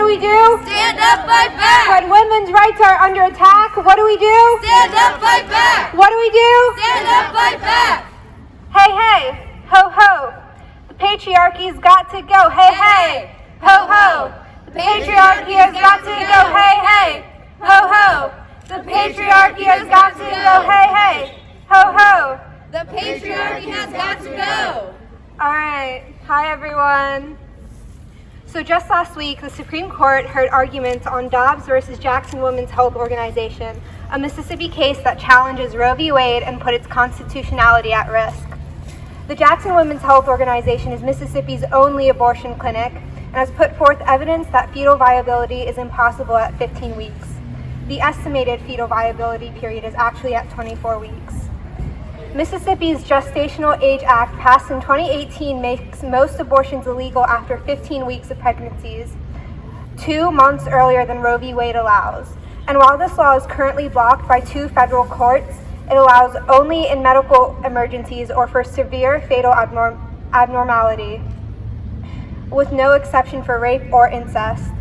do we do? Stand up, fight back! When women's rights are under attack, what do we do? Stand up, fight back! What do we do? Stand up, fight back! Hey, hey, ho, ho. The patriarchy's got to go. Hey, hey, ho, ho. The patriarchy has got to go. Hey, hey, ho, ho. The patriarchy has got to go. Hey, hey, ho, ho. The patriarchy has got to go! All right. Hi, everyone. So just last week, the Supreme Court heard arguments on Dobbs versus Jackson Women's Health Organization, a Mississippi case that challenges Roe v. Wade and put its constitutionality at risk. The Jackson Women's Health Organization is Mississippi's only abortion clinic and has put forth evidence that fetal viability is impossible at 15 weeks. The estimated fetal viability period is actually at 24 weeks. Mississippi's Gestational Age Act, passed in 2018, makes most abortions illegal after 15 weeks of pregnancies, 2 months earlier than Roe v. Wade allows. And while this law is currently blocked by 2 federal courts, it allows only in medical emergencies or for severe fatal abnormality, with no exception for rape or incest.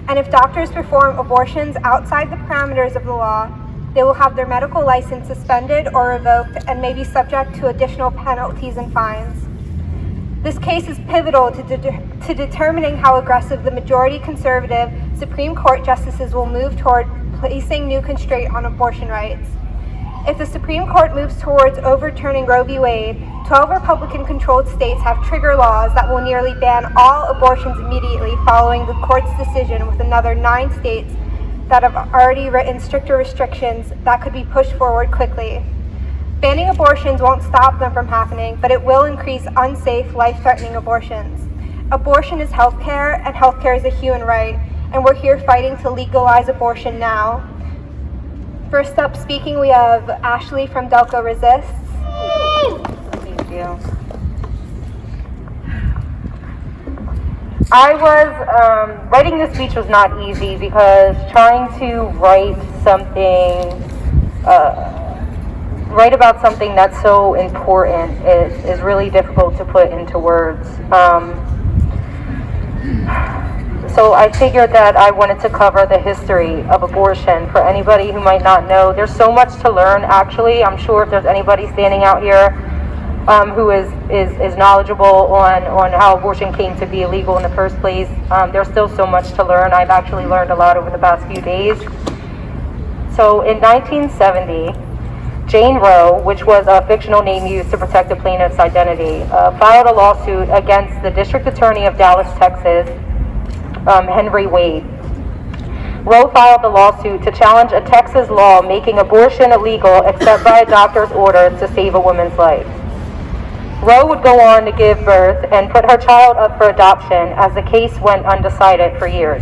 And if doctors perform abortions outside the parameters of the law, they will have their medical license suspended or revoked and may be subject to additional penalties and fines. This case is pivotal to determining how aggressive the majority conservative Supreme Court justices will move toward placing new constraint on abortion rights. If the Supreme Court moves towards overturning Roe v. Wade, 12 Republican-controlled states have trigger laws that will nearly ban all abortions immediately following the court's decision, with another 9 states that have already written stricter restrictions that could be pushed forward quickly. Banning abortions won't stop them from happening, but it will increase unsafe, life-threatening abortions. Abortion is healthcare, and healthcare is a human right, and we're here fighting to legalize abortion now. First up speaking, we have Ashley from Delco Resists. Thank you. Writing this speech was not easy because trying to write about something that's so important is really difficult to put into words. So I figured that I wanted to cover the history of abortion for anybody who might not know. There's so much to learn, actually. I'm sure if there's anybody standing out here who is knowledgeable on how abortion came to be illegal in the first place, there's still so much to learn. I've actually learned a lot over the past few days. So in 1970, Jane Roe, which was a fictional name used to protect the plaintiff's identity, filed a lawsuit against the district attorney of Dallas, Texas, Henry Wade. Roe filed the lawsuit to challenge a Texas law making abortion illegal except by a doctor's order to save a woman's life. Roe would go on to give birth and put her child up for adoption as the case went undecided for years.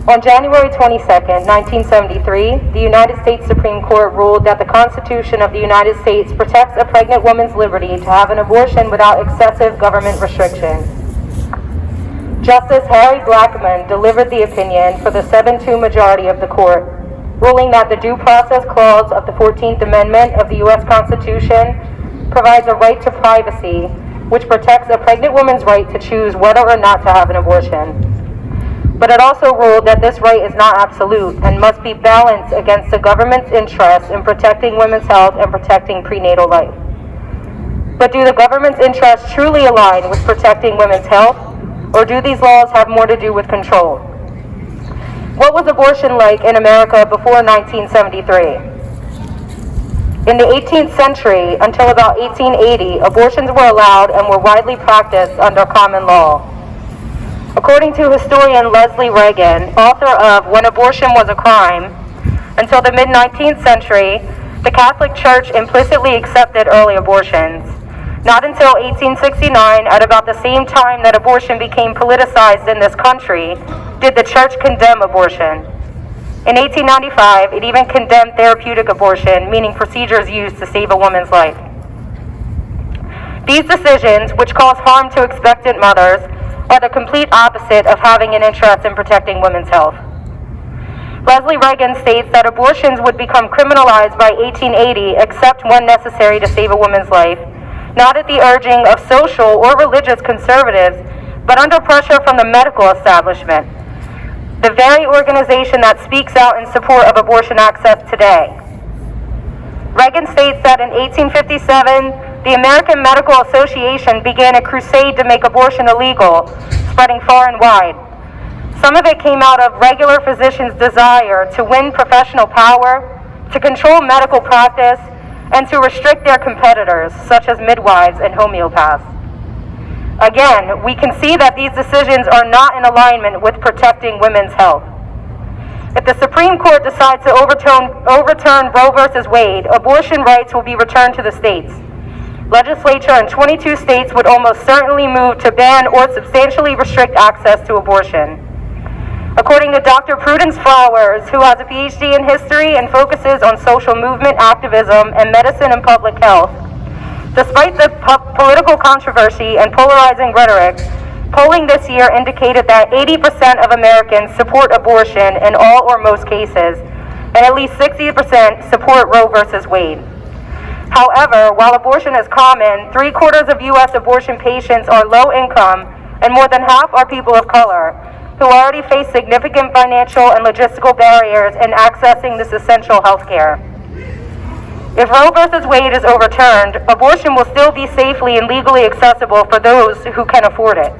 On January 22nd, 1973, the United States Supreme Court ruled that the Constitution of the United States protects a pregnant woman's liberty to have an abortion without excessive government restriction. Justice Harry Blackmun delivered the opinion for the 7-2 majority of the court, ruling that the Due Process Clause of the 14th Amendment of the U.S. Constitution provides a right to privacy, which protects a pregnant woman's right to choose whether or not to have an abortion. But it also ruled that this right is not absolute and must be balanced against the government's interest in protecting women's health and protecting prenatal life. But do the government's interests truly align with protecting women's health, or do these laws have more to do with control? What was abortion like in America before 1973? In the 18th century, until about 1880, abortions were allowed and were widely practiced under common law. According to historian Leslie Reagan, author of When Abortion Was a Crime, until the mid-19th century, the Catholic Church implicitly accepted early abortions. Not until 1869, at about the same time that abortion became politicized in this country, did the Church condemn abortion. In 1895, it even condemned therapeutic abortion, meaning procedures used to save a woman's life. These decisions, which cause harm to expectant mothers, are the complete opposite of having an interest in protecting women's health. Leslie Reagan states that abortions would become criminalized by 1880 except when necessary to save a woman's life, not at the urging of social or religious conservatives, but under pressure from the medical establishment, the very organization that speaks out in support of abortion access today. Reagan states that in 1857, the American Medical Association began a crusade to make abortion illegal, spreading far and wide. Some of it came out of regular physicians' desire to win professional power, to control medical practice, and to restrict their competitors, such as midwives and homeopaths. Again, we can see that these decisions are not in alignment with protecting women's health. If the Supreme Court decides to overturn Roe v. Wade, abortion rights will be returned to the states. Legislature in 22 states would almost certainly move to ban or substantially restrict access to abortion. According to Dr. Prudence Flowers, who has a PhD in history and focuses on social movement activism and medicine and public health, despite the political controversy and polarizing rhetoric, polling this year indicated that 80% of Americans support abortion in all or most cases, and at least 60% support Roe v. Wade. However, while abortion is common, 3/4 of U.S. abortion patients are low income, and more than half are people of color, who already face significant financial and logistical barriers in accessing this essential health care. If Roe v. Wade is overturned, abortion will still be safely and legally accessible for those who can afford it.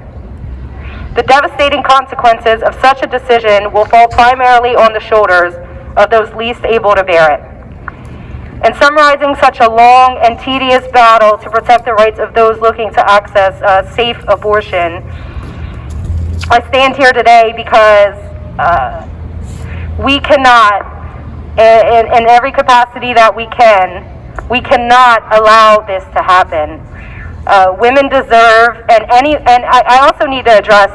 The devastating consequences of such a decision will fall primarily on the shoulders of those least able to bear it. In summarizing such a long and tedious battle to protect the rights of those looking to access safe abortion, I stand here today because we cannot, in every capacity that we cannot allow this to happen. Women deserve, and I also need to address,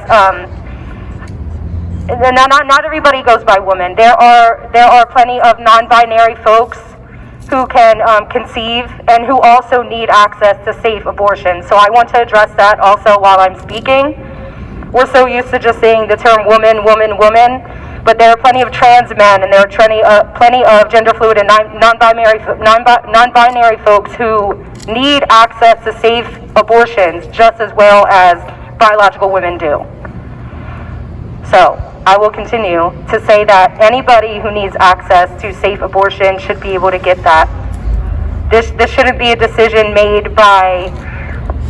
not everybody goes by woman. There are plenty of non-binary folks who can conceive and who also need access to safe abortion. So I want to address that also while I'm speaking. We're so used to just saying the term woman, woman, woman, but there are plenty of trans men and there are plenty of gender fluid and non-binary folks who need access to safe abortions just as well as biological women do. So I will continue to say that anybody who needs access to safe abortion should be able to get that. This shouldn't be a decision made by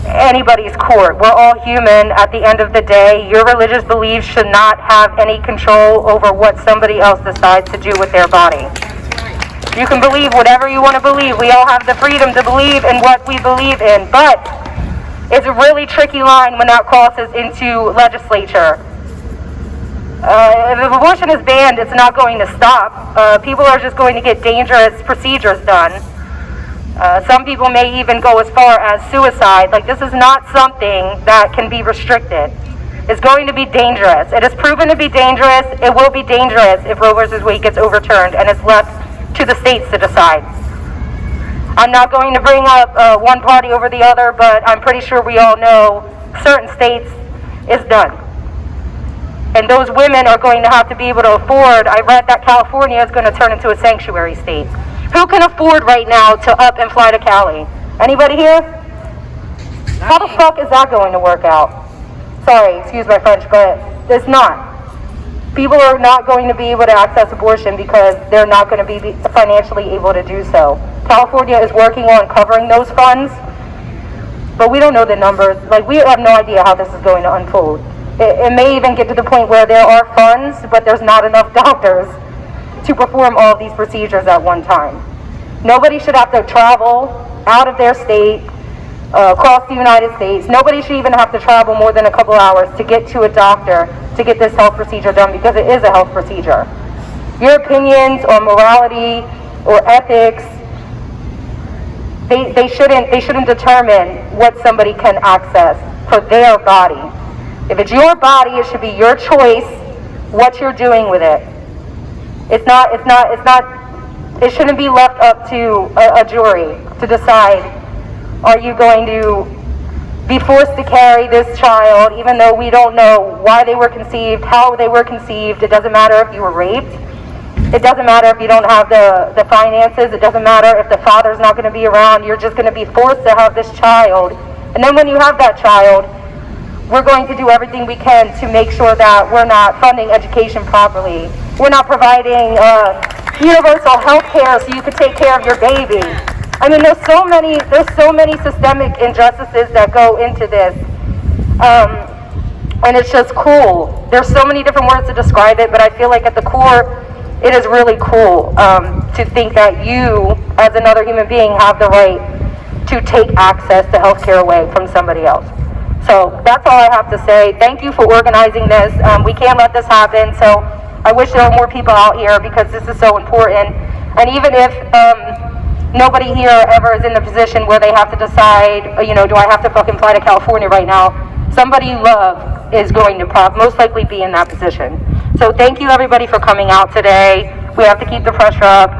anybody's court. We're all human at the end of the day. Your religious beliefs should not have any control over what somebody else decides to do with their body. You can believe whatever you want to believe. We all have the freedom to believe in what we believe in, but it's a really tricky line when that crosses into legislature. If abortion is banned, it's not going to stop. People are just going to get dangerous procedures done. Some people may even go as far as suicide. Like, this is not something that can be restricted. It's going to be dangerous. It is proven to be dangerous. It will be dangerous if Roe v. Wade gets overturned and it's left to the states to decide. I'm not going to bring up one party over the other, but I'm pretty sure we all know certain states is done. And those women are going to have to be able to afford. I read that California is going to turn into a sanctuary state. Who can afford right now to up and fly to Cali? Anybody here? How the fuck is that going to work out? Sorry, excuse my French, but it's not. People are not going to be able to access abortion because they're not going to be financially able to do so. California is working on covering those funds, but we don't know the numbers. Like, we have no idea how this is going to unfold. It may even get to the point where there are funds, but there's not enough doctors to perform all of these procedures at one time. Nobody should have to travel out of their state, across the United States. Nobody should even have to travel more than a couple hours to get to a doctor to get this health procedure done, because it is a health procedure. Your opinions or morality or ethics, they shouldn't determine what somebody can access for their body. If it's your body, it should be your choice what you're doing with it. It shouldn't be left up to a jury to decide, are you going to be forced to carry this child even though we don't know why they were conceived, how they were conceived. It doesn't matter if you were raped. It doesn't matter if you don't have the finances. It doesn't matter if the father's not going to be around. You're just going to be forced to have this child. And then when you have that child, we're going to do everything we can to make sure that we're not funding education properly. We're not providing universal health care so you could take care of your baby. I mean, there's so many systemic injustices that go into this. And it's just cool. There's so many different words to describe it, but I feel like at the core, it is really cool to think that you, as another human being, have the right to take access to healthcare away from somebody else. So that's all I have to say. Thank you for organizing this. We can't let this happen, so I wish there were more people out here because this is so important. And even if nobody here ever is in the position where they have to decide, you know, do I have to fucking fly to California right now? Somebody you love is going to most likely be in that position. So thank you everybody for coming out today. We have to keep the pressure up.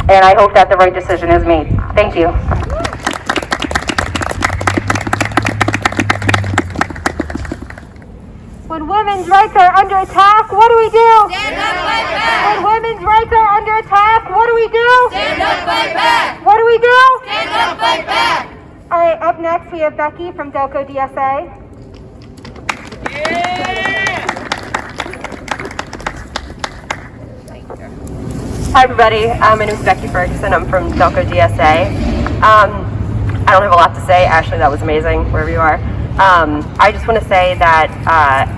And I hope that the right decision is made. Thank you. When women's rights are under attack, what do we do? Stand up, fight back. When women's rights are under attack, what do we do? Stand up, fight back. What do we do? Stand up, fight back. All right, up next we have Becky from Delco DSA. Hi everybody, my name is Becky Ferguson. I'm from Delco DSA. I don't have a lot to say. Ashley, that was amazing, wherever you are. I just want to say that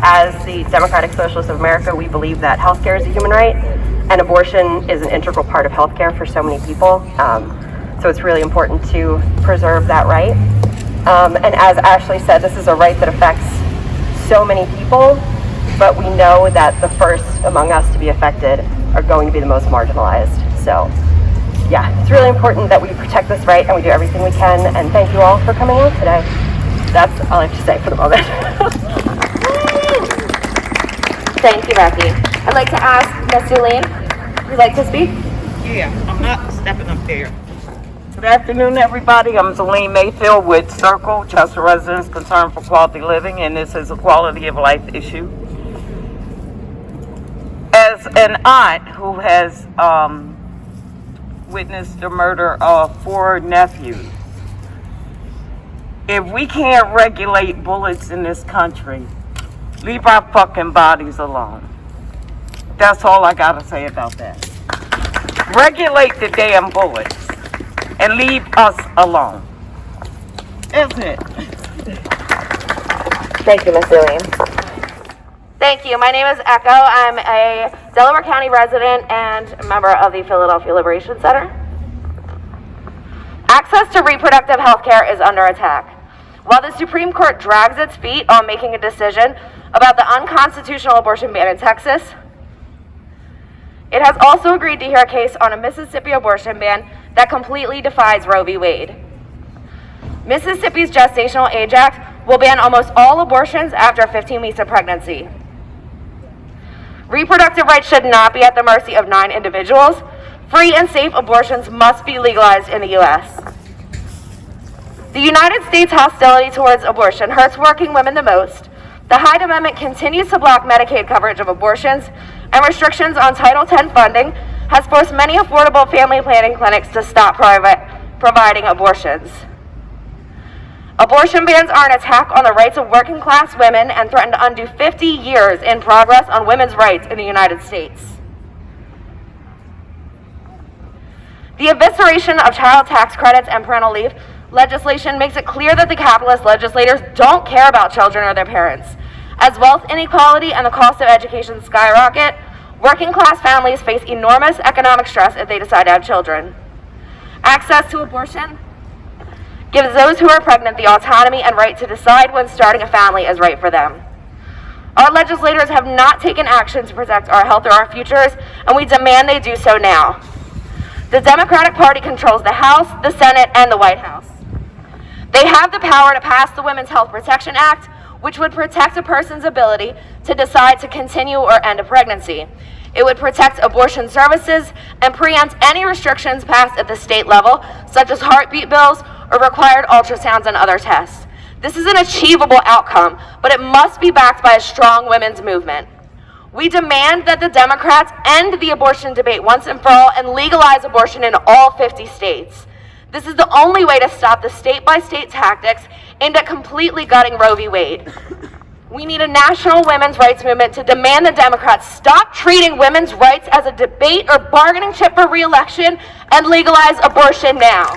as the Democratic Socialists of America, we believe that healthcare is a human right, and abortion is an integral part of healthcare for so many people. So it's really important to preserve that right. And as Ashley said, this is a right that affects so many people, but we know that the first among us to be affected are going to be the most marginalized. So yeah, it's really important that we protect this right and we do everything we can, and thank you all for coming out today. That's all I have to say for the moment. Thank you, Becky. I'd like to ask Ms. Zulene, would you like to speak? Yeah, I'm not stepping up there. Good afternoon, everybody. I'm Zelene Mayfield with Circle, Chester Residents Concerned for Quality Living, and this is a quality of life issue. As an aunt who has witnessed the murder of 4 nephews, if we can't regulate bullets in this country, leave our fucking bodies alone. That's all I gotta say about that. Regulate the damn bullets and leave us alone. That's it. Thank you, Ms. Zulene. Thank you. My name is Echo. I'm a Delaware County resident and a member of the Philadelphia Liberation Center. Access to reproductive health care is under attack. While the Supreme Court drags its feet on making a decision about the unconstitutional abortion ban in Texas, it has also agreed to hear a case on a Mississippi abortion ban that completely defies Roe v. Wade. Mississippi's Gestational Age Act will ban almost all abortions after 15 weeks of pregnancy. Reproductive rights should not be at the mercy of 9 individuals. Free and safe abortions must be legalized in the U.S. The United States' hostility towards abortion hurts working women the most. The Hyde Amendment continues to block Medicaid coverage of abortions, and restrictions on Title X funding has forced many affordable family planning clinics to stop providing abortions. Abortion bans are an attack on the rights of working class women and threaten to undo 50 years in progress on women's rights in the United States. The evisceration of child tax credits and parental leave legislation makes it clear that the capitalist legislators don't care about children or their parents. As wealth inequality and the cost of education skyrocket, working class families face enormous economic stress if they decide to have children. Access to abortion gives those who are pregnant the autonomy and right to decide when starting a family is right for them. Our legislators have not taken action to protect our health or our futures, and we demand they do so now. The Democratic Party controls the House, the Senate, and the White House. They have the power to pass the Women's Health Protection Act, which would protect a person's ability to decide to continue or end a pregnancy. It would protect abortion services and preempt any restrictions passed at the state level, such as heartbeat bills or required ultrasounds and other tests. This is an achievable outcome, but it must be backed by a strong women's movement. We demand that the Democrats end the abortion debate once and for all and legalize abortion in all 50 states. This is the only way to stop the state-by-state tactics aimed at completely gutting Roe v. Wade. We need a national women's rights movement to demand the Democrats stop treating women's rights as a debate or bargaining chip for re-election and legalize abortion now.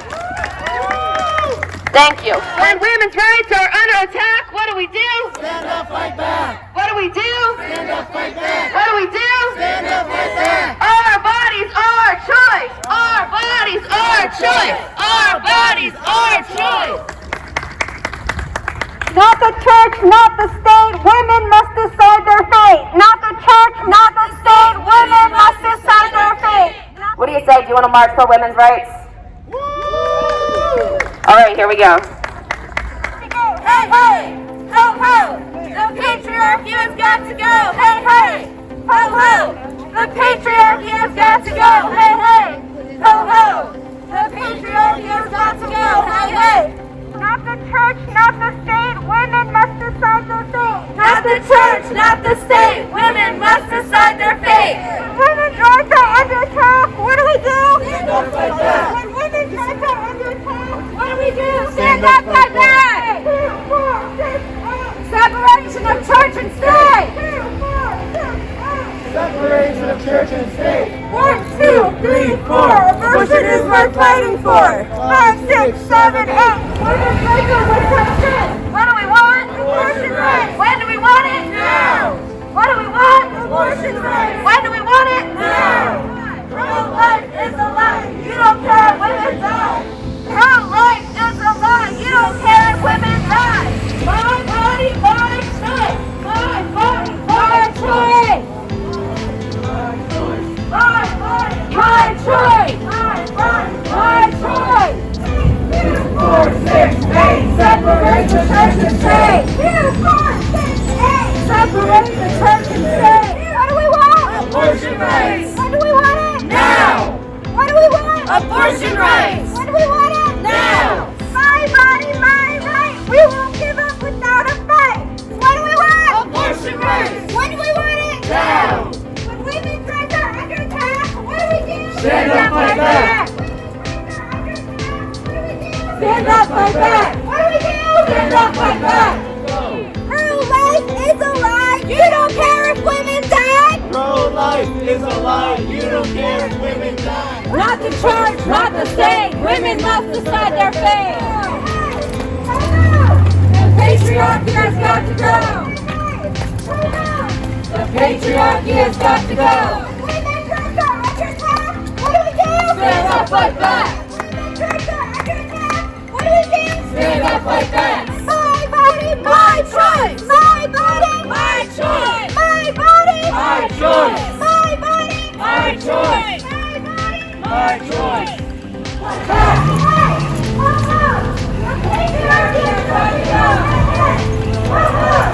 Thank you. When women's rights are under attack, what do we do? Stand up, fight back. What do we do? Stand up, fight back. What do we do? Stand up, fight back. Our bodies, our choice. Our bodies, our choice. Our bodies, our choice. Not the church, not the state, women must decide their fate. Not the church, not the state, women must decide their fate. What do you say? Do you want to march for women's rights? All right, here we go. Hey, hey, ho, ho. The patriarchy has got to go. Hey, hey, ho, ho. The patriarchy has got to go. Hey, hey, ho, ho. The patriarchy has got to go. Hey, hey. Not the church, not the state, women must decide their fate. Not the church, not the state. Women must decide their fate. Women's rights are under attack. What do we do? Stand up, fight back. When women's rights are under attack, What do we do? Stand up, fight back. 2, 4, 6, 8. Separation of church and state. 2, 4, 6, 8. Separation of church and state. 1, 2, 3, 4. Abortion is worth fighting for. 5, 6, 7, 8. Women's rights are worth fighting. What do we want? Abortion rights. When do we want it? Now. What do we want? Abortion rights. When do we want it? Now. Pro-life is a lie. You don't care if women die. Pro-life is a lie. You don't care if women die. My body, my choice. My body, my choice. My body, my choice. My body, my choice. 2, 4, 6, 8. Separate the church and state. 2, 4, 6, 8. Separate the church and state. What do we want? Abortion rights. When do we want it? Now. What do we want? Abortion rights. When do we want it? Now. My body, my right. We won't give up without a fight. What do we want? Abortion rights. When do we want it? Now. When women's rights are under attack, what do we do? Stand up, fight back. Stand up, fight back. What do we do? Stand up, fight back. Pro-life is a lie. You don't care if women die. Pro-life is a lie. You don't care if women die. Not the church, not the state. Women must decide their fate. The patriarchy has got to go. The patriarchy has got to go. Women's rights are under attack. What do we do? Stand up, fight back. Women's rights are under attack. What do we do? Stand up, fight back. My body, my choice. My body, My choice. my body, My choice. my body, My choice. my body. My choice.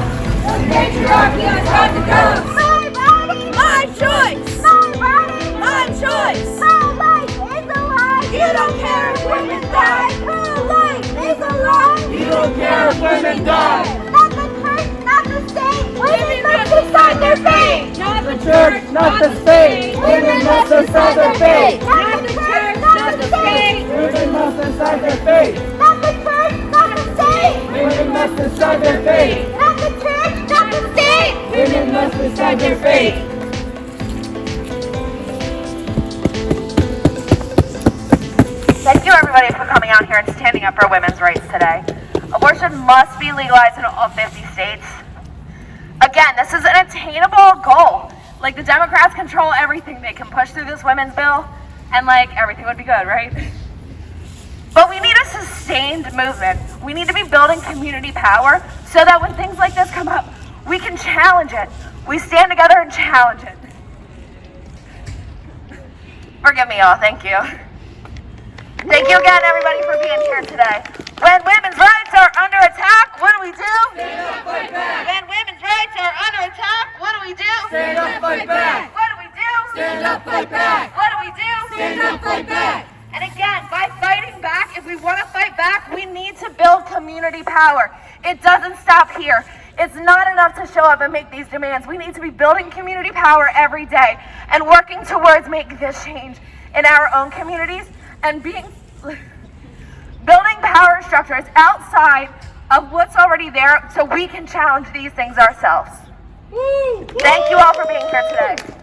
Patriarchy has got to go. My body, My choice. my body, My choice. pro-life is a lie. You don't care if women die. Pro-life is a lie. You don't care if women die. Not the church, not the state. Women must decide their fate. Not the Church, not the state. Women must decide their fate. Not the church, not the state. Women must decide their fate. Not the church, not the state. Women must decide their fate. Not the church, not the state. Women must decide their fate. Thank you everybody for coming out here and standing up for women's rights today. Abortion must be legalized in all 50 states. Again, this is an attainable goal. Like, the Democrats control everything. They can push through this women's bill and like everything would be good, right? But we need a sustained movement. We need to be building community power so that when things like this come up, we can challenge it. We stand together and challenge it. Forgive me, all. Thank you. Thank you again, everybody, for being here today. When women's rights are under attack, what do we do? Stand up, fight back. When women's rights are under attack, what do we do? Stand up, fight back. What do we do? Stand up, fight back. What do we do? Stand up, fight back. And again, by fighting back, if we want to fight back, we need to build community power. It doesn't stop here. It's not enough to show up and make these demands. We need to be building community power every day and working towards making this change in our own communities and building power structures outside of what's already there so we can challenge these things ourselves. Thank you all for being here today.